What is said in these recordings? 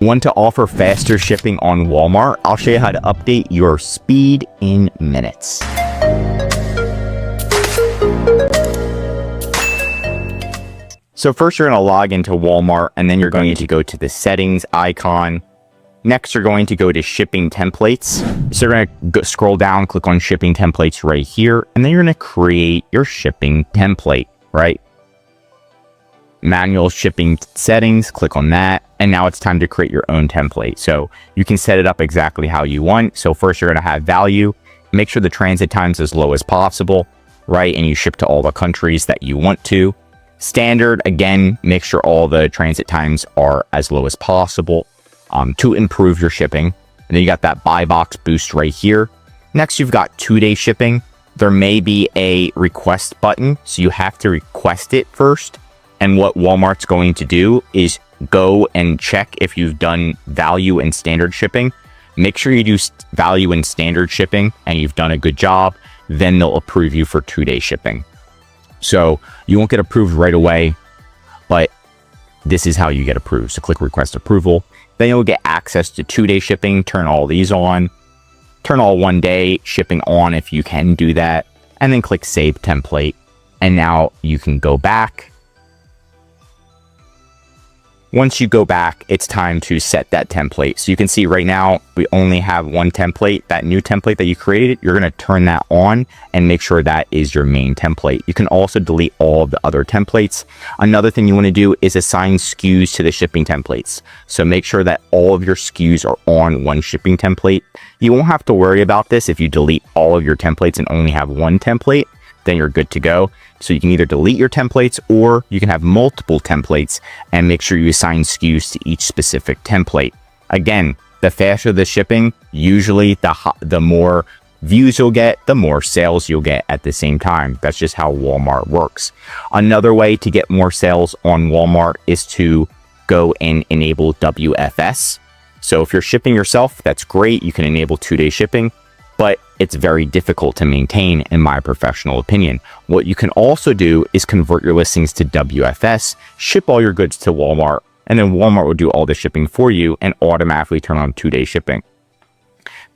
Want to offer faster shipping on Walmart? I'll show you how to update your speed in minutes. So first you're going to log into Walmart, and then you're going to go to the settings icon. Next, you're going to go to shipping templates. So you're going to scroll down, click on shipping templates right here, and then you're going to create your shipping template, right? Manual shipping settings, click on that. And now it's time to create your own template. So you can set it up exactly how you want. So first you're going to have value, make sure the transit time's as low as possible, right? And you ship to all the countries that you want to. Standard, again, make sure all the transit times are as low as possible to improve your shipping. And then you got that buy box boost right here. Next, you've got 2-day shipping. There may be a request button, so you have to request it first. And what Walmart's going to do is go and check if you've done value and standard shipping. Make sure you do value and standard shipping and you've done a good job. Then they'll approve you for 2-day shipping. So you won't get approved right away, but this is how you get approved. So click request approval. Then you'll get access to 2-day shipping. Turn all these on. Turn all 1-day shipping on if you can do that. And then click save template. And now you can go back. Once you go back, it's time to set that template. So you can see right now, we only have one template. That new template that you created, you're going to turn that on and make sure that is your main template. You can also delete all of the other templates. Another thing you want to do is assign SKUs to the shipping templates. So make sure that all of your SKUs are on one shipping template. You won't have to worry about this if you delete all of your templates and only have one template. Then you're good to go. So you can either delete your templates or you can have multiple templates and make sure you assign SKUs to each specific template. Again, the faster the shipping, usually the more views you'll get, the more sales you'll get at the same time. That's just how Walmart works. Another way to get more sales on Walmart is to go and enable WFS. So if you're shipping yourself, that's great. You can enable 2-day shipping, but it's very difficult to maintain in my professional opinion. What you can also do is convert your listings to WFS, ship all your goods to Walmart, and then Walmart will do all the shipping for you and automatically turn on 2-day shipping.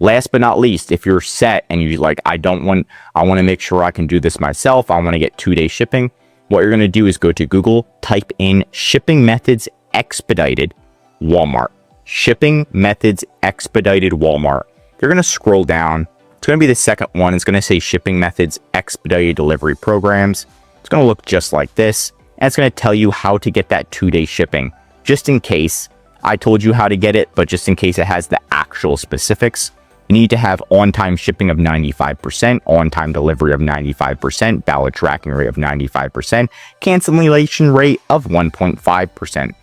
Last but not least, if you're set and you're like, I want to make sure I can do this myself, I want to get 2-day shipping, what you're going to do is go to Google, type in shipping methods expedited Walmart. Shipping methods expedited Walmart. You're going to scroll down. It's going to be the second one. It's going to say shipping methods, expedited delivery programs. It's going to look just like this. And it's going to tell you how to get that 2-day shipping. Just in case I told you how to get it, but just in case it has the actual specifics, you need to have on-time shipping of 95%, on-time delivery of 95%, ballot tracking rate of 95%, cancellation rate of 1.5%.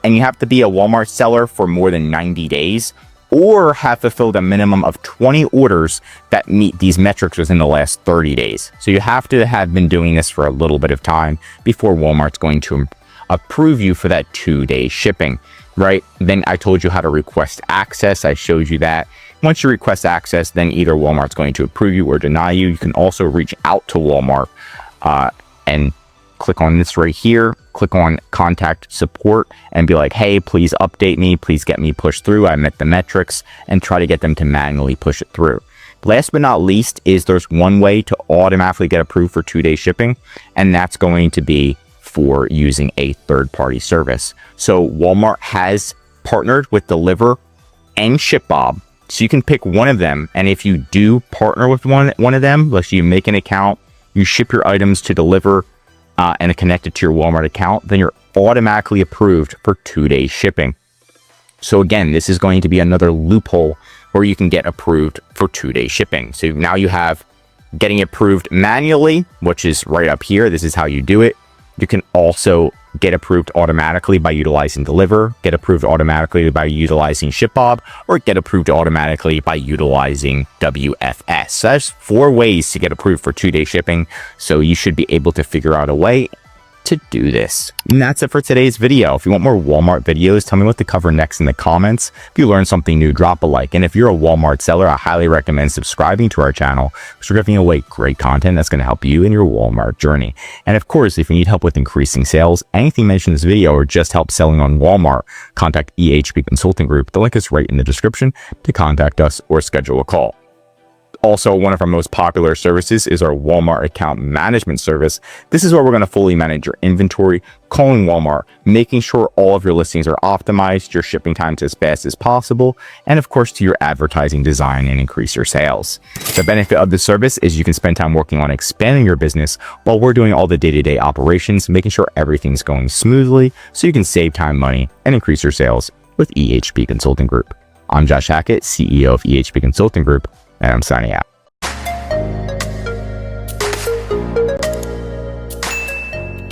And you have to be a Walmart seller for more than 90 days. Or have fulfilled a minimum of 20 orders that meet these metrics within the last 30 days. So you have to have been doing this for a little bit of time before Walmart's going to approve you for that 2-day shipping, right? Then I told you how to request access. I showed you that. Once you request access, then either Walmart's going to approve you or deny you. You can also reach out to Walmart and click on this right here, click on contact support and be like, hey, please update me, please get me pushed through. I met the metrics, and try to get them to manually push it through. Last but not least is there's one way to automatically get approved for 2-day shipping, and that's going to be for using a third-party service. So Walmart has partnered with Deliver and ShipBob, so you can pick one of them. And if you do partner with one of them, let's say you make an account, you ship your items to Deliver, and connect it to your Walmart account, then you're automatically approved for 2-day shipping. So again, this is going to be another loophole where you can get approved for 2-day shipping. So now you have getting approved manually, which is right up here. This is how you do it. You can also get approved automatically by utilizing Deliver, get approved automatically by utilizing ShipBob, or get approved automatically by utilizing WFS. So that's 4 ways to get approved for 2-day shipping. So you should be able to figure out a way to do this. And that's it for today's video. If you want more Walmart videos, tell me what to cover next in the comments. If you learned something new, drop a like. And if you're a Walmart seller, I highly recommend subscribing to our channel, because we're giving away great content that's going to help you in your Walmart journey. And of course, if you need help with increasing sales, anything mentioned in this video, or just help selling on Walmart, contact EHP Consulting Group. The link is right in the description to contact us or schedule a call. Also, one of our most popular services is our Walmart account management service. This is where we're going to fully manage your inventory, calling Walmart, making sure all of your listings are optimized, your shipping times as fast as possible, and of course to your advertising design and increase your sales. The benefit of this service is you can spend time working on expanding your business while we're doing all the day-to-day operations, making sure everything's going smoothly so you can save time, money, and increase your sales with EHP Consulting Group. I'm Josh Hackett, CEO of EHP Consulting Group, and I'm signing out.